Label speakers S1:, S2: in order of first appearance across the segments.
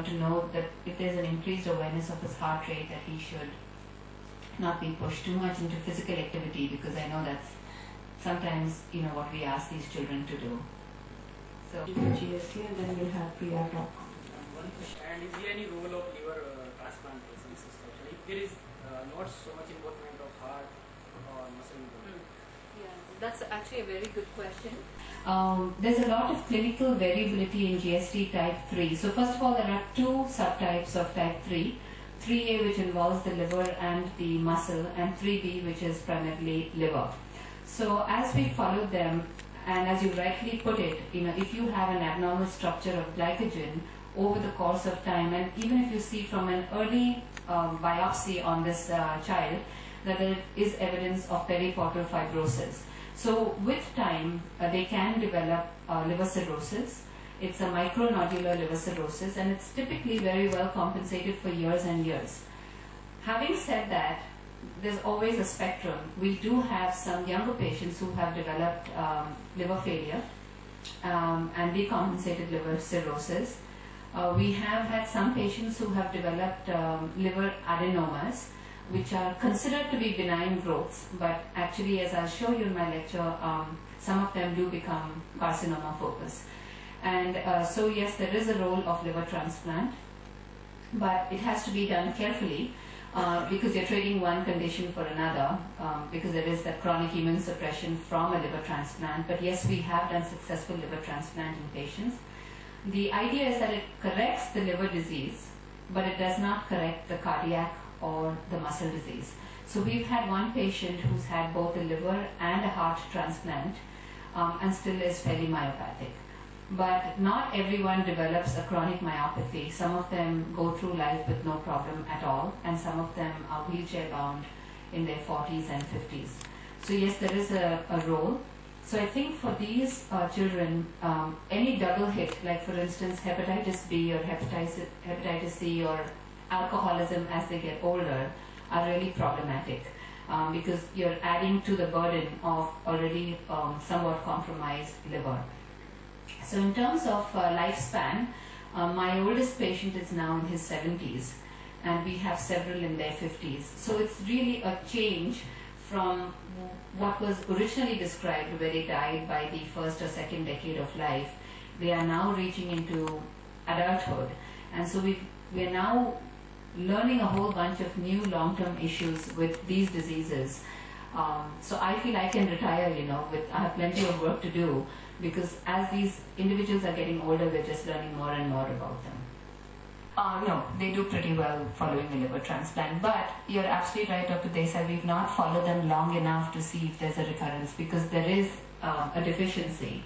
S1: to know that if there's an increased awareness of his heart rate, that he should not be pushed too much into physical activity, because I know that's sometimes what we ask these children to do. So
S2: GST, and then we'll have Priya talk.
S3: One question. And is there any role of liver transplantation system? If there is not so much involvement of heart or muscle involvement?
S4: Yeah, that's actually a very good question.
S1: There's a lot of clinical variability in GST type 3. So first of all, there are two subtypes of type 3. 3A, which involves the liver and the muscle, and 3B, which is primarily liver. So as we follow them, and as you rightly put it, if you have an abnormal structure of glycogen over the course of time, and even if you see from an early biopsy on this child that there is evidence of periportal fibrosis. So with time, they can develop liver cirrhosis. It's a micronodular liver cirrhosis, and it's typically very well compensated for years and years. Having said that, there's always a spectrum. We do have some younger patients who have developed liver failure and decompensated liver cirrhosis. We have had some patients who have developed liver adenomas, which are considered to be benign growths, but actually, as I'll show you in my lecture, some of them do become carcinoma focus. And so yes, there is a role of liver transplant, but it has to be done carefully because you're trading one condition for another, because there is that chronic immune suppression from a liver transplant. But yes, we have done successful liver transplant in patients. The idea is that it corrects the liver disease, but it does not correct the cardiac or the muscle disease. So we've had one patient who's had both a liver and a heart transplant and still is fairly myopathic. But not everyone develops a chronic myopathy. Some of them go through life with no problem at all, and some of them are wheelchair bound in their 40s and 50s. So yes, there is a role. So I think for these children, any double hit, like for instance hepatitis B or hepatitis C or alcoholism as they get older, are really problematic because you're adding to the burden of already somewhat compromised liver. So in terms of lifespan, my oldest patient is now in his 70s, and we have several in their 50s. So it's really a change from what was originally described, where they died by the first or second decade of life. They are now reaching into adulthood, and so we are now learning a whole bunch of new long-term issues with these diseases. So I feel I can retire, I have plenty of work to do, because as these individuals are getting older, we're just learning more and more about them. No, they do pretty well following a liver transplant, but you're absolutely right, Dr. Desai, we've not followed them long enough to see if there's a recurrence, because there is a deficiency,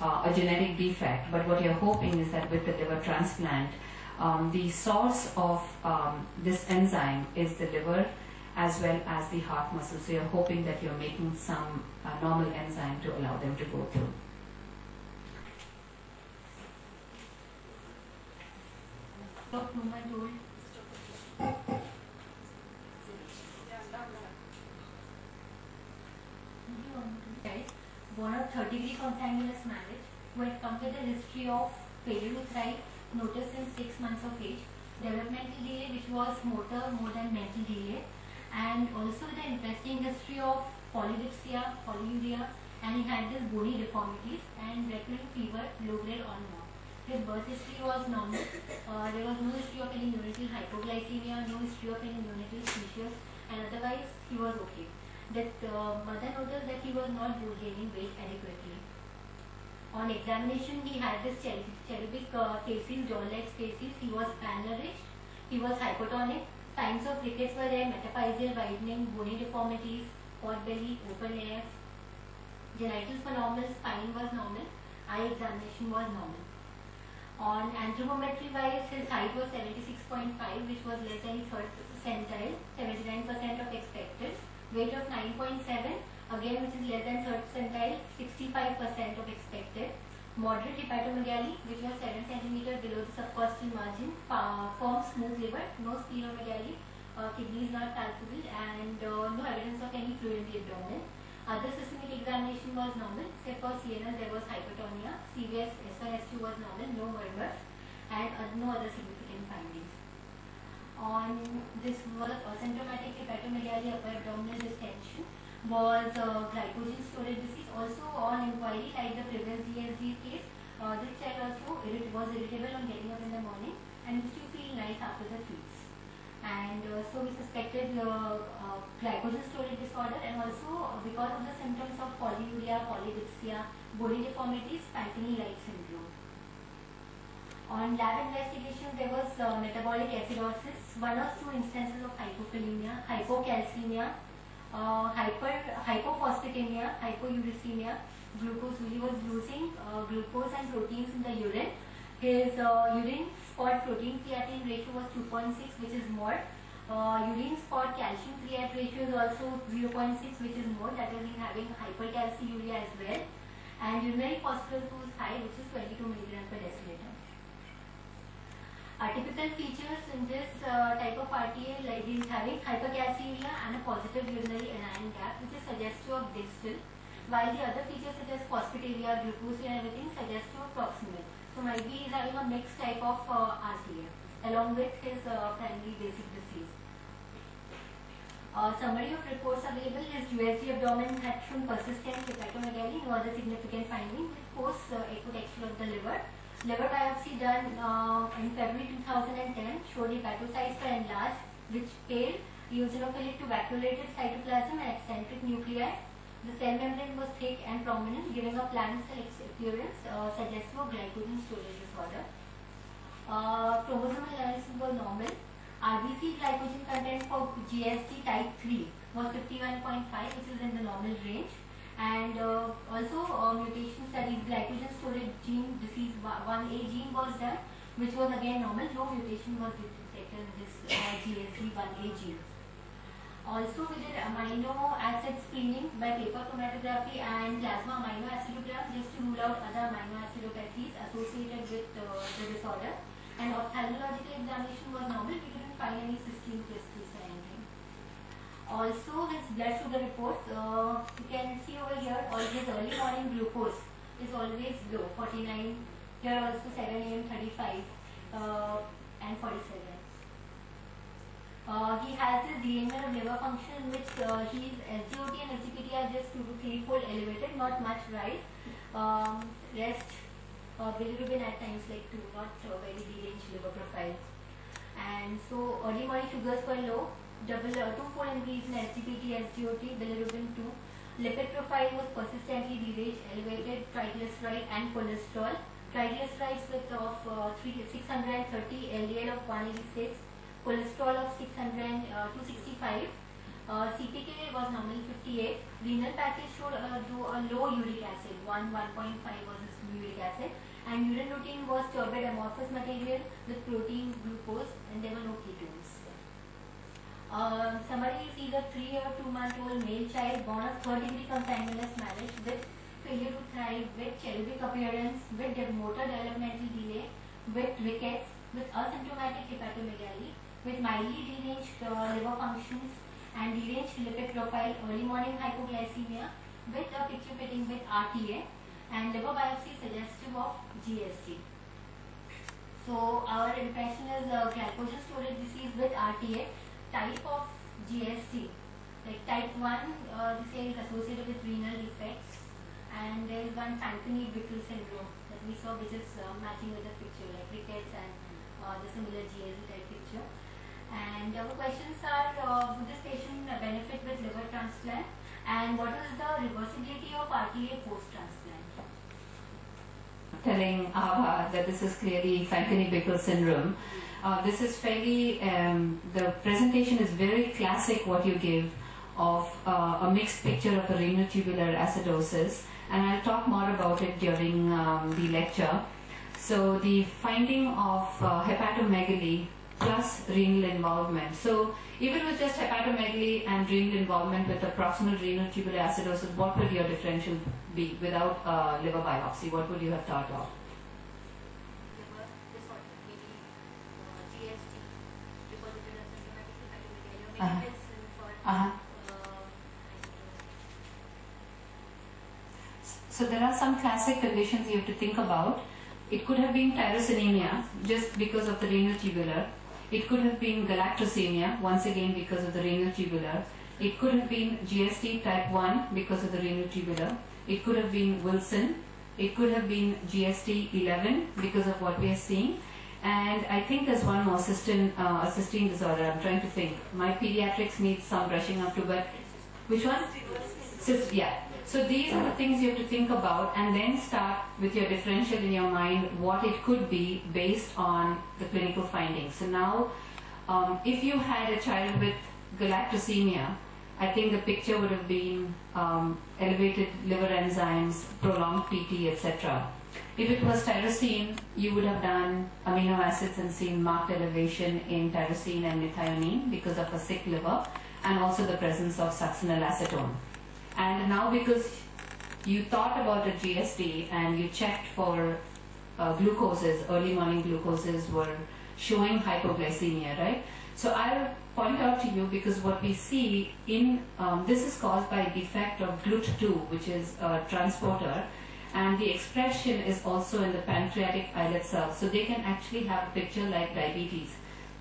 S1: a genetic defect. But what you're hoping is that with the liver transplant, the source of this enzyme is the liver as well as the heart muscle. So you're hoping that you're making some normal enzyme to allow them to go through.
S5: Born of third-degree consanguineous marriage, who had come with a history of failure to thrive, noticed in 6 months of age, developmental delay which was motor more than mental delay, and also the interesting history of polydipsia, polyuria, and he had this bony deformities and recurrent fever, low grade or no. His birth history was normal. There was no history of any neonatal hypoglycemia, no history of any neonatal seizures, and otherwise he was okay. That mother noticed that he was not gaining weight adequately. On examination, he had this cherubic facies, jaw-like facies. He was malnourished. He was hypotonic. Signs of rickets were there: metaphyseal widening, bony deformities, pot belly, open AF. Genitals were normal. Spine was normal. Eye examination was normal. On anthropometry wise, his height was 76.5, which was less than his third percentile, 79% of expected. Weight of 9.7, again which is less than third percentile, 65% of expected. Moderate hepatomegaly, which was 7 cm below the subcostal margin. Firm smooth liver, no splenomegaly, kidneys not palpable, and no evidence of any fluid in the abdomen. Other systemic examination was normal, except for CNS there was hypertonia. CVS S1 S2 was normal, no murmurs, and no other significant on this was asymptomatic hepatomegaly upper abdominal distension, was glycogen storage disease. Also on inquiry, like the previous DSD case, this child also was irritable on getting up in the morning and used to feel nice after the feeds. And so we suspected glycogen storage disorder, and also because of the symptoms of polyuria, polydipsia, body deformities, Fanconi-like syndrome. On lab investigation, there was metabolic acidosis, 1 or 2 instances of hypokalemia, hypocalcemia, hypophosphatemia, hypouricemia. Glucose, he was losing glucose and proteins in the urine. His urine spot protein creatine ratio was 2.6, which is more. Urine spot calcium creatine ratio is also 0.6, which is more. That is in having hypercalciuria as well. And urinary phosphorus was high, which is 22 mg per deciliter. Typical features in this type of RTA, like he is having hypercalciuria and a positive urinary anion gap, which is suggestive of distal, while the other features such as phosphaturia, glucose and everything suggestive of proximal. So might be he is having a mixed type of RTA along with his primary basic disease. Summary of reports available: his USG abdomen had shown persistent hepatomegaly, no other significant finding, with post ecotexture of the liver. Liver biopsy done in February 2010 showed hepatocytes were enlarged, which pale, eosinophilic to vacuolated cytoplasm and eccentric nuclei. The cell membrane was thick and prominent, giving a plant cell appearance suggestive of glycogen storage disorder. Chromosomal analysis was normal. RBC glycogen content for GST type 3 was 51.5, which is in the normal range. And also mutation studies, glycogen storage gene disease 1A gene was done, which was again normal. No mutation was detected in this GSD 1A gene. Also we did amino acid screening by paper chromatography and plasma amino acidogram, just to rule out other amino acidopathies associated with the disorder. And ophthalmological examination was normal. We didn't find any cystine crystals or anything. Also his blood sugar reports, you can see over here, all his early morning glucose is always low, 49, here also 7 AM 35 and 47. He has this derangement of liver function, which his SGOT and SGPT are just 2 to 3-fold elevated, not much rise. Rest bilirubin at times like 2, not very deranged liver profile. And so early morning sugars were low. Two-fold increase in SGPT, SGOT, bilirubin 2. Lipid profile was persistently deranged, elevated triglyceride and cholesterol. Triglycerides with of 630, LDL of 186, cholesterol of 265. CPK was normal 58. Renal package showed a low uric acid, 1.5 was his uric acid, and urine routine was turbid amorphous material with protein, glucose, and there were no ketones. Summary is either 3 or 2-month-old male child born of third-degree consanguineous marriage with failure to thrive, with cherubic appearance, with motor developmental delay, with rickets, with asymptomatic hepatomegaly, with mildly deranged liver functions and deranged lipid profile, early morning hypoglycemia, with a picture fitting with RTA, and liver biopsy suggestive of GST. So our impression is glycogen storage disease with RTA. Type of GST, like type 1, this is associated with renal defects, and there is one Fanconi-Bickel syndrome that we saw, which is matching with the picture, like rickets and the similar GST type picture. And our questions are, would this patient benefit with liver transplant, and what is the reversibility of RTA post-transplant?
S1: Telling Ava that this is clearly Fanconi-Bickel syndrome. This is fairly, the presentation is very classic what you give of a mixed picture of a renal tubular acidosis, and I'll talk more about it during the lecture. So the finding of hepatomegaly plus renal involvement. So even with just hepatomegaly and renal involvement with a proximal renal tubular acidosis, what would your differential be without liver biopsy? What would you have thought of? So there are some classic conditions you have to think about. It could have been tyrosinemia just because of the renal tubular. It could have been galactosemia, once again because of the renal tubular. It could have been GST type 1 because of the renal tubular. It could have been Wilson. It could have been GST 11 because of what we are seeing. And I think there's one more, assisting disorder. I'm trying to think. My pediatrics needs some brushing up to, but which one? Yeah. So these are the things you have to think about, and then start with your differential in your mind what it could be based on the clinical findings. So now, if you had a child with galactosemia, I think the picture would have been elevated liver enzymes, prolonged PT, etc. If it was tyrosine, you would have done amino acids and seen marked elevation in tyrosine and methionine because of a sick liver, and also the presence of succinylacetone. And now, because you thought about a GST and you checked for glucoses, early morning glucoses were showing hypoglycemia, right? So I'll point out to you, because what we see in this is caused by a defect of GLUT2, which is a transporter, and the expression is also in the pancreatic islet cells. So they can actually have a picture like diabetes,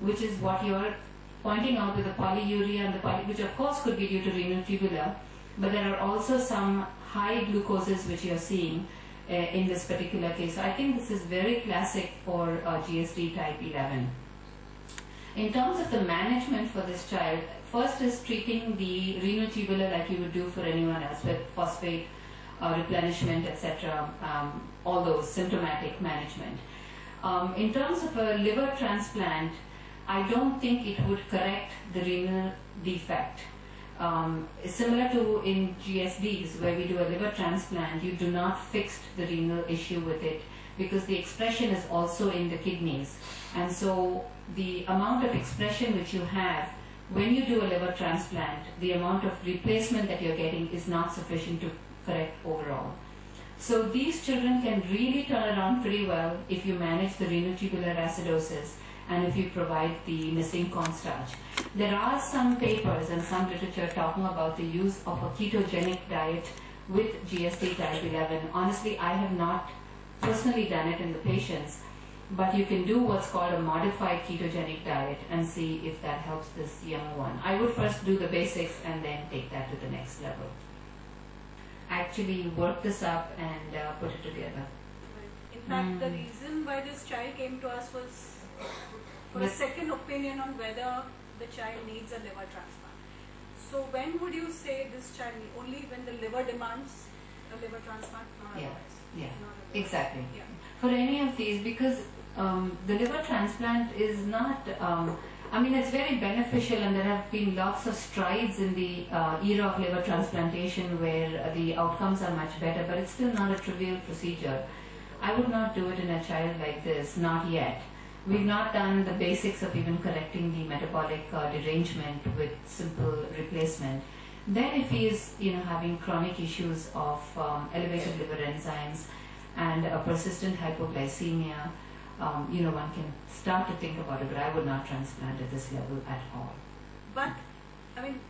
S1: which is what you're pointing out with the polyuria and the which of course could be due to renal tubular, but there are also some high glucoses which you're seeing in this particular case. So I think this is very classic for GST type 11. In terms of the management for this child, first is treating the renal tubular like you would do for anyone else, with phosphate replenishment, etc., all those symptomatic management. In terms of a liver transplant, I don't think it would correct the renal defect. Similar to in GSDs, where we do a liver transplant, you do not fix the renal issue with it, because the expression is also in the kidneys. And so the amount of expression which you have when you do a liver transplant, the amount of replacement that you're getting is not sufficient to correct overall. So these children can really turn around pretty well if you manage the renal tubular acidosis and if you provide the missing cornstarch. There are some papers and some literature talking about the use of a ketogenic diet with GST type 11. Honestly, I have not personally done it in the patients, but you can do what's called a modified ketogenic diet and see if that helps this young one. I would first do the basics and then take that to the next level. Actually work this up and put it together.
S6: In fact, the reason why this child came to us was for a second opinion on whether the child needs a liver transplant. So when would you say this child needs? Only when the liver demands a liver transplant? Not otherwise.
S1: Yeah,
S6: Not otherwise.
S1: exactly.
S6: Yeah.
S1: For any of these, because the liver transplant is not, I mean, it's very beneficial, and there have been lots of strides in the era of liver transplantation where the outcomes are much better, but it's still not a trivial procedure. I would not do it in a child like this, not yet. We've not done the basics of even correcting the metabolic derangement with simple replacement. Then if he is, having chronic issues of elevated liver enzymes and a persistent hypoglycemia, one can start to think about it, but I would not transplant at this level at all.
S6: But, I mean,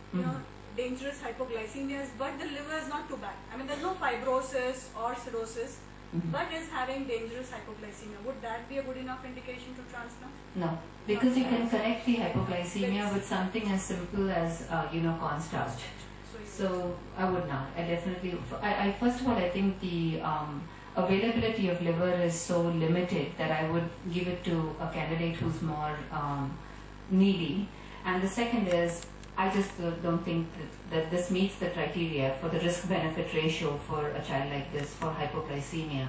S6: dangerous hypoglycemias, but the liver is not too bad. I mean, there's no fibrosis or cirrhosis, but is having dangerous hypoglycemia. Would that be a good enough indication to transplant?
S1: No, because you can correct the hypoglycemia with something as simple as, cornstarch. So I would not. I definitely, first of all, I think the availability of liver is so limited that I would give it to a candidate who's more needy. And the second is, I just don't think that this meets the criteria for the risk-benefit ratio for a child like this for hypoglycemia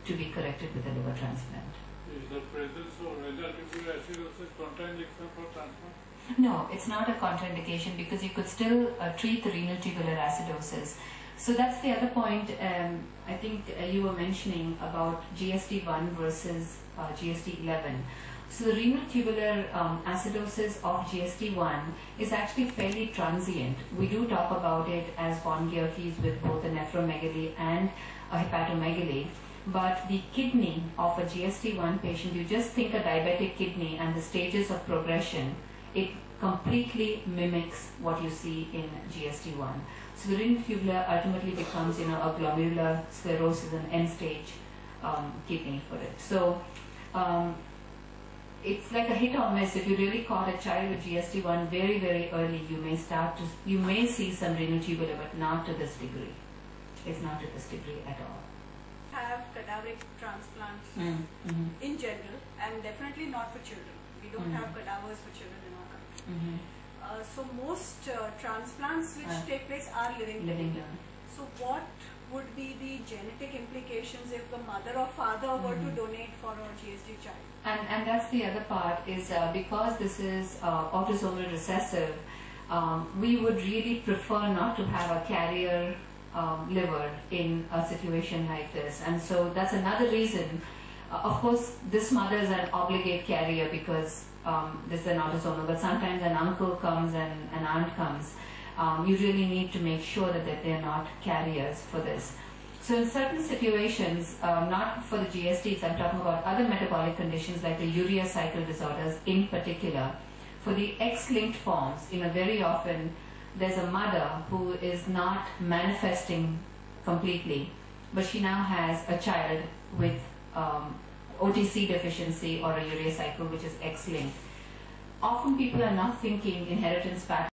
S1: to be corrected with a liver transplant.
S7: Is the presence of renal tubular acidosis contraindication for transplant?
S1: No, it's not a contraindication, because you could still treat the renal tubular acidosis. So that's the other point. I think you were mentioning about GST1 versus GST11. So the renal tubular acidosis of GST1 is actually fairly transient. We do talk about it as von Gierke's with both a nephromegaly and a hepatomegaly. But the kidney of a GST1 patient, you just think a diabetic kidney and the stages of progression, it completely mimics what you see in GST1. So the renal tubular ultimately becomes, a glomerular sclerosis, an end-stage kidney for it. So it's like a hit or miss. If you really caught a child with GST1 very, very early, you may see some renal tubular, but not to this degree. It's not to this degree at all.
S6: Have cadaveric transplants
S1: Mm-hmm.
S6: in general, and definitely not for children. We don't have cadavers for children in our country.
S1: Mm-hmm.
S6: So most transplants which take place are living.
S1: Living donor.
S6: So what would be the genetic implications if the mother or father were to donate for a GSD child?
S1: And that's the other part is because this is autosomal recessive, we would really prefer not to have a carrier liver in a situation like this. And so that's another reason. Of course, this mother is an obligate carrier because this is an autosomal, but sometimes an uncle comes and an aunt comes. You really need to make sure that they're not carriers for this. So in certain situations, not for the GSTs, I'm talking about other metabolic conditions like the urea cycle disorders in particular. For the X-linked forms, very often there's a mother who is not manifesting completely, but she now has a child with OTC deficiency or a urea cycle which is X-linked. Often people are not thinking inheritance patterns.